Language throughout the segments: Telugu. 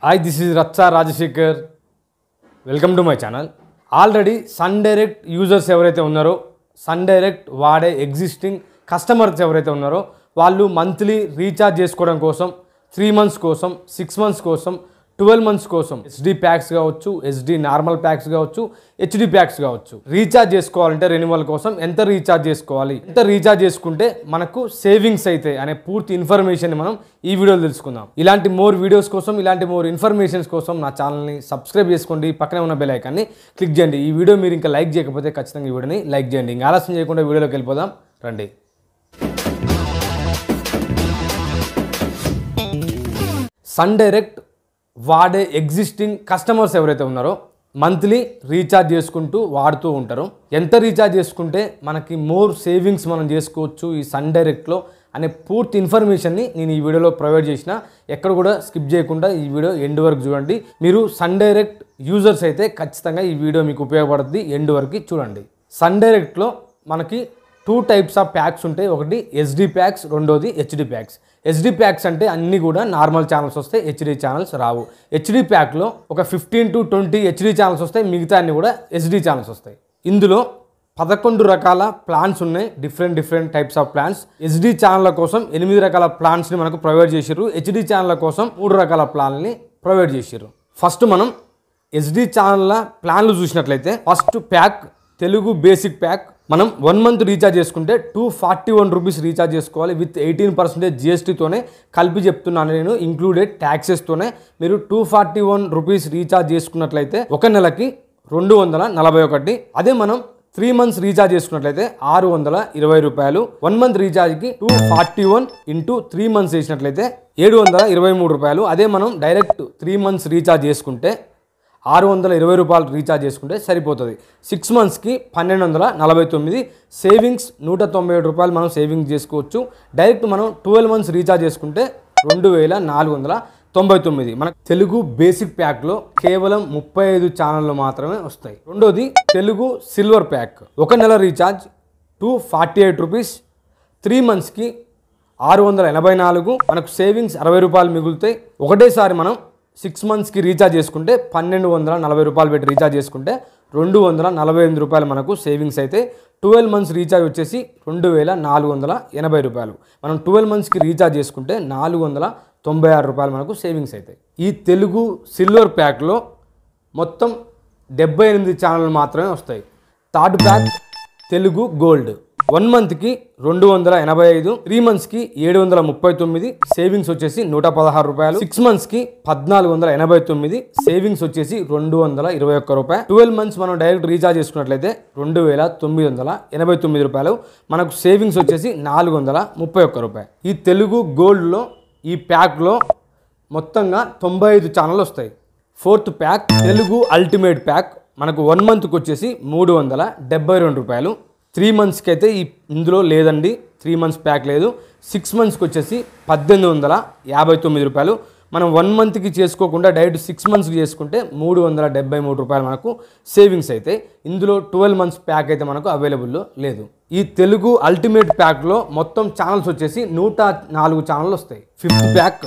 Hi, this is Ratsa Rajashekar. Welcome to my channel. Already Sun Direct users ఎవరైతే ఉన్నారో, సన్ డైరెక్ట్ వాడే ఎగ్జిస్టింగ్ కస్టమర్స్ ఎవరైతే ఉన్నారో వాళ్ళు మంత్లీ రీఛార్జ్ చేసుకోవడం కోసం 3 months కోసం, 6 months కోసం, 12 months కోసం ఎస్డి ప్యాక్స్ కావచ్చు, ఎస్డి నార్మల్ ప్యాక్స్ కావచ్చు, హెచ్డి ప్యాక్స్ కావచ్చు రీఛార్జ్ చేసుకోవాలంటే రెన్యువల్ కోసం ఎంత రీఛార్జ్ చేసుకోవాలి, ఎంత రీఛార్జ్ చేసుకుంటే మనకు సేవింగ్స్ అయితే అనే పూర్తి ఇన్ఫర్మేషన్ మనం ఈ వీడియోలో తెలుసుకుందాం. ఇలాంటి మోర్ వీడియోస్ కోసం, ఇలాంటి మోర్ ఇన్ఫర్మేషన్స్ కోసం నా ఛానల్ని సబ్స్క్రైబ్ చేసుకోండి, పక్కనే ఉన్న బెల్ ఐకాన్ని క్లిక్ చేయండి. ఈ వీడియో మీరు ఇంకా లైక్ చేయకపోతే ఖచ్చితంగా ఈ వీడియోని లైక్ చేయండి. ఇంకా ఆలస్యం చేయకుండా వీడియోలోకి వెళ్ళిపోదాం రండి. సన్ డైరెక్ట్ వాడే ఎగ్జిస్టింగ్ కస్టమర్స్ ఎవరైతే ఉన్నారో మంత్లీ రీఛార్జ్ చేసుకుంటూ వాడుతూ ఉంటారు. ఎంత రీఛార్జ్ చేసుకుంటే మనకి మోర్ సేవింగ్స్ మనం చేసుకోవచ్చు ఈ సన్ డైరెక్ట్లో అనే పూర్తి ఇన్ఫర్మేషన్ని నేను ఈ వీడియోలో ప్రొవైడ్ చేసిన. ఎక్కడ కూడా స్కిప్ చేయకుండా ఈ వీడియో ఎండ్ వరకు చూడండి. మీరు సన్ డైరెక్ట్ యూజర్స్ అయితే ఖచ్చితంగా ఈ వీడియో మీకు ఉపయోగపడుతుంది. ఎండ్ వరకు చూడండి. సన్ డైరెక్ట్లో మనకి 2 types ఆఫ్ ప్యాక్స్ ఉంటాయి. ఒకటి ఎస్డి ప్యాక్స్, రెండోది హెచ్డి ప్యాక్స్. ఎస్డి ప్యాక్స్ అంటే అన్నీ కూడా నార్మల్ ఛానల్స్ వస్తాయి, హెచ్డి ఛానల్స్ రావు. హెచ్డి ప్యాక్లో ఒక 15 to 20 హెచ్డి ఛానల్స్ వస్తాయి, మిగతా అన్ని కూడా ఎస్డి ఛానల్స్ వస్తాయి. ఇందులో 11 రకాల ప్లాన్స్ ఉన్నాయి, different types of plans. SD ఛానళ్ళ కోసం 8 రకాల ప్లాన్స్ని మనకు ప్రొవైడ్ చేసారు. హెచ్డి ఛానళ్ళ కోసం 3 రకాల ప్లాన్ని ప్రొవైడ్ చేసారు. ఫస్ట్ మనం ఎస్డి ఛానళ్ళ ప్లాన్లు చూసినట్లయితే first pack Telugu basic pack. మనం 1 month రీఛార్జ్ చేసుకుంటే 241 రూపీస్ రీఛార్జ్ చేసుకోవాలి. విత్ 18% జిఎస్టీతోనే కలిపి చెప్తున్నాను నేను, ఇంక్లూడెడ్ ట్యాక్సెస్తోనే. మీరు 241 రూపీస్ రీఛార్జ్ చేసుకున్నట్లయితే ఒక నెలకి 241. అదే మనం 3 months రీఛార్జ్ చేసుకున్నట్లయితే 620 రూపాయలు. 1 month రీఛార్జ్కి 241 ఇంటూ 3 months చేసినట్లయితే 723 రూపాయలు. అదే మనం డైరెక్ట్ 3 months రీఛార్జ్ చేసుకుంటే 620 రూపాయలు రీఛార్జ్ చేసుకుంటే సరిపోతుంది. 6 monthsకి 1249. సేవింగ్స్ 197 రూపాయలు మనం సేవింగ్స్ చేసుకోవచ్చు. డైరెక్ట్ మనం 12 months రీఛార్జ్ చేసుకుంటే 2499. మనకు తెలుగు బేసిక్ ప్యాక్లో కేవలం 35 ఛానళ్ళు మాత్రమే వస్తాయి. రెండోది తెలుగు సిల్వర్ ప్యాక్. ఒక నెల రీఛార్జ్ 248 రూపీస్. 3 monthsకి 684. మనకు సేవింగ్స్ 60 రూపాయలు మిగులుతాయి. ఒకటేసారి మనం 6 monthsకి రీఛార్జ్ చేసుకుంటే 1240 రూపాయలు పెట్టి రీఛార్జ్ చేసుకుంటే 248 రూపాయలు మనకు సేవింగ్స్ అయితే. 12 months రీఛార్జ్ వచ్చేసి 2480 రూపాయలు. మనం 12 monthsకి రీఛార్జ్ చేసుకుంటే 496 రూపాయలు మనకు సేవింగ్స్ అయితే. ఈ తెలుగు సిల్వర్ ప్యాక్లో మొత్తం 78 ఛానళ్ళు మాత్రమే వస్తాయి. Third pack Telugu gold. 1 monthకి 285, 3 monthsకి 739, savings వచ్చేసి 116 రూపాయలు. 6 monthsకి 1489, సేవింగ్స్ వచ్చేసి 221 రూపాయలు. 12 months మనం డైరెక్ట్ రీఛార్జ్ చేసుకున్నట్లయితే 2989 రూపాయలు. మనకు సేవింగ్స్ వచ్చేసి 431 రూపాయలు. ఈ తెలుగు గోల్డ్లో ఈ ప్యాక్లో మొత్తంగా 95 ఛానళ్ళు వస్తాయి. Fourth pack Telugu ultimate pack. మనకు 1 monthకి వచ్చేసి 372 రూపాయలు. 3 monthsకి అయితే ఇందులో లేదండి, 3 months ప్యాక్ లేదు. 6 monthsకి వచ్చేసి 1859 రూపాయలు. మనం 1 monthకి చేసుకోకుండా డైరెక్ట్ 6 monthsకి చేసుకుంటే 373 రూపాయలు మనకు సేవింగ్స్ అయితే. ఇందులో 12 months ప్యాక్ అయితే మనకు అవైలబుల్లో లేదు. ఈ తెలుగు అల్టిమేట్ ప్యాక్లో మొత్తం ఛానల్స్ వచ్చేసి 104 ఛానళ్ళు వస్తాయి. ఫిఫ్త్ ప్యాక్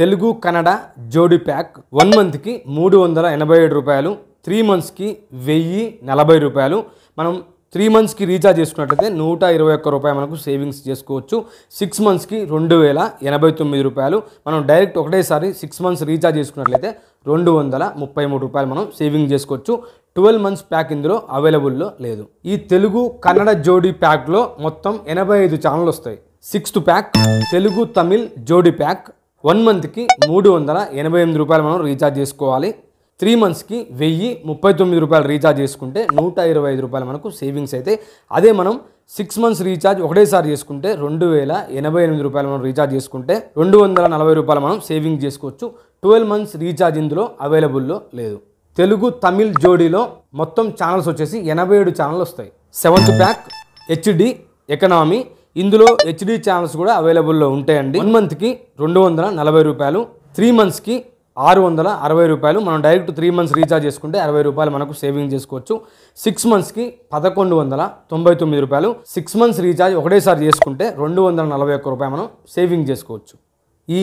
తెలుగు కన్నడ జోడి ప్యాక్. 1 monthకి 387 రూపాయలు. 3 monthsకి 1040 రూపాయలు. మనం 3 monthsకి రీఛార్జ్ చేసుకున్నట్లయితే 121 రూపాయలు మనకు సేవింగ్స్ చేసుకోవచ్చు. 6 monthsకి 2089 రూపాయలు. మనం డైరెక్ట్ ఒకటేసారి 6 months రీఛార్జ్ చేసుకున్నట్లయితే 233 రూపాయలు మనం సేవింగ్ చేసుకోవచ్చు. 12 months ప్యాక్ ఇందులో అవైలబుల్లో లేదు. ఈ తెలుగు కన్నడ జోడీ ప్యాక్లో మొత్తం 85 ఛానళ్ళు వస్తాయి. 6th ప్యాక్ తెలుగు తమిళ్ జోడీ ప్యాక్. 1 monthకి 388 రూపాయలు మనం రీఛార్జ్ చేసుకోవాలి. 3 monthsకి 1039 రూపాయలు రీఛార్జ్ చేసుకుంటే 125 రూపాయలు మనకు సేవింగ్స్ అయితే. అదే మనం 6 months రీఛార్జ్ ఒకటేసారి చేసుకుంటే 2088 రూపాయలు మనం రీఛార్జ్ చేసుకుంటే 240 రూపాయలు మనం సేవింగ్ చేసుకోవచ్చు. 12 months రీఛార్జ్ ఇందులో అవైలబుల్లో లేదు. తెలుగు తమిళ్ జోడీలో మొత్తం ఛానల్స్ వచ్చేసి 87 ఛానళ్ళు వస్తాయి. 7th pack HD economy. ఇందులో హెచ్డి ఛానల్స్ కూడా అవైలబుల్లో ఉంటాయండి. 1 monthకి 240 రూపాయలు. 3 monthsకి 660 రూపాయలు. మనం డైరెక్ట్ 3 months రీఛార్జ్ చేసుకుంటే 60 రూపాయలు మనకు సేవింగ్ చేసుకోవచ్చు. 6 monthsకి 1199 రూపాయలు. 6 months రీఛార్జ్ ఒకటేసారి చేసుకుంటే 241 రూపాయలు మనం సేవింగ్ చేసుకోవచ్చు. ఈ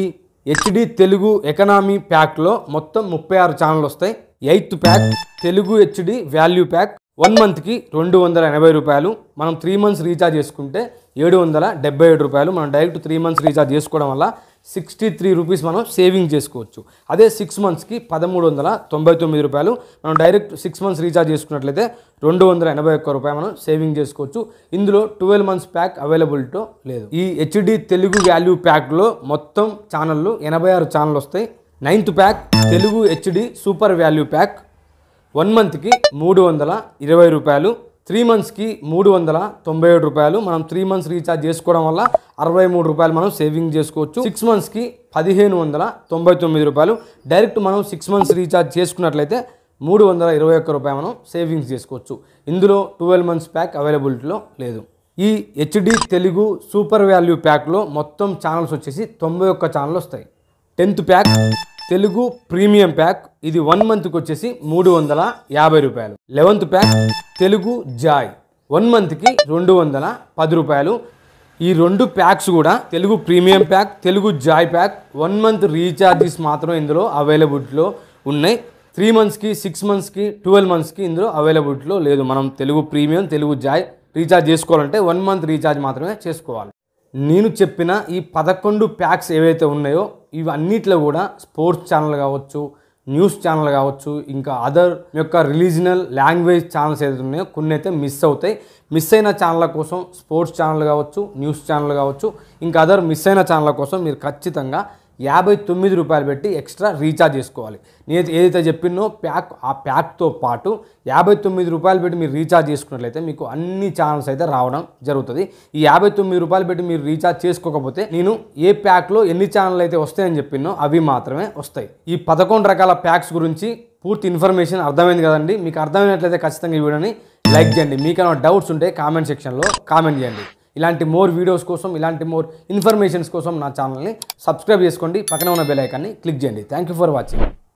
హెచ్డి తెలుగు ఎకనామీ ప్యాక్లో మొత్తం 36 ఛానళ్ళు వస్తాయి. 8th pack Telugu HD value pack 1 మంత్కి 280 రూపాయలు. మనం 3 మంత్స్ రీఛార్జ్ చేసుకుంటే 777 రూపాయలు. మనం డైరెక్ట్ 3 మంత్స్ రీఛార్జ్ చేసుకోవడం వల్ల 63 రూపీస్ మనం సేవింగ్ చేసుకోవచ్చు. అదే 6 మంత్స్కి 1399 రూపాయలు. మనం డైరెక్ట్ 6 మంత్స్ రీఛార్జ్ చేసుకున్నట్లయితే 281 రూపాయలు మనం సేవింగ్ చేసుకోవచ్చు. ఇందులో 12 మంత్స్ ప్యాక్ అవైలబిలిటీ లేదు. ఈ హెచ్డి తెలుగు వాల్యూ ప్యాక్లో మొత్తం ఛానళ్ళు 86 ఛానళ్ళు వస్తాయి. 9th pack Telugu HD super value pack 1 మంత్కి 320 రూపాయలు. 3 మంత్స్కి 397 రూపాయలు. మనం 3 మంత్స్ రీఛార్జ్ చేసుకోవడం వల్ల 63 రూపాయలు మనం సేవింగ్ చేసుకోవచ్చు. 6 మంత్స్కి 1599 రూపాయలు. డైరెక్ట్ మనం 6 మంత్స్ రీఛార్జ్ చేసుకున్నట్లయితే 321 రూపాయలు మనం సేవింగ్స్ చేసుకోవచ్చు. ఇందులో 12 మంత్స్ ప్యాక్ అవైలబిలిటీలో లేదు. ఈ హెచ్డి తెలుగు సూపర్ వాల్యూ ప్యాక్లో మొత్తం ఛానల్స్ వచ్చేసి 91 ఛానల్ వస్తాయి. 10th pack Telugu premium pack ఇది 1 మంత్కి వచ్చేసి 350 రూపాయలు. 11th ప్యాక్ తెలుగు జాయ్ 1 మంత్కి 210 రూపాయలు. ఈ 2 ప్యాక్స్ కూడా Telugu premium pack Telugu Joy pack 1 month recharges మాత్రమే ఇందులో అవైలబిలిటీలో ఉన్నాయి. 3 మంత్స్కి 6 మంత్స్కి 12 మంత్స్కి ఇందులో అవైలబిలిటీలో లేదు. మనం Telugu premium Telugu Joy recharge చేసుకోవాలంటే 1 మంత్ రీఛార్జ్ మాత్రమే చేసుకోవాలి. నేను చెప్పిన ఈ 11 ప్యాక్స్ ఏవైతే ఉన్నాయో ఇవన్నిట్లో కూడా స్పోర్ట్స్ ఛానల్ కావచ్చు, న్యూస్ ఛానల్ కావచ్చు, ఇంకా అదర్ యొక్క రిలీజనల్ లాంగ్వేజ్ ఛానల్స్ ఏదైతే ఉన్నాయో కొన్ని అయితే మిస్ అవుతాయి. మిస్ అయిన ఛానళ్ళ కోసం స్పోర్ట్స్ ఛానల్ కావచ్చు, న్యూస్ ఛానల్ కావచ్చు, ఇంకా అదర్ మిస్ అయిన ఛానళ్ళ కోసం మీరు ఖచ్చితంగా 59 రూపాయలు పెట్టి ఎక్స్ట్రా రీఛార్జ్ చేసుకోవాలి. నేను ఏదైతే చెప్పినో ప్యాక్ ఆ ప్యాక్తో పాటు 59 రూపాయలు పెట్టి మీరు రీఛార్జ్ చేసుకున్నట్లయితే మీకు అన్ని ఛానల్స్ అయితే రావడం జరుగుతుంది. ఈ 59 రూపాయలు పెట్టి మీరు రీఛార్జ్ చేసుకోకపోతే నేను ఏ ప్యాక్లో ఎన్ని ఛానల్ అయితే వస్తాయని చెప్పినో అవి మాత్రమే వస్తాయి. ఈ 11 రకాల ప్యాక్స్ గురించి పూర్తి ఇన్ఫర్మేషన్ అర్థమైంది కదండి. మీకు అర్థమైనట్లయితే ఖచ్చితంగా ఈ వీడియోని లైక్ చేయండి. మీకు ఏమైనా డౌట్స్ ఉంటే కామెంట్ సెక్షన్లో కామెంట్ చేయండి. ఇలాంటి మోర్ వీడియోస్ కోసం, ఇలాంటి మోర్ ఇన్ఫర్మేషన్స్ కోసం నా ఛానల్ని సబ్స్క్రైబ్ చేసుకోండి. పక్కన ఉన్న బెల్ ఐకాన్ని క్లిక్ చేయండి. Thank you for watching.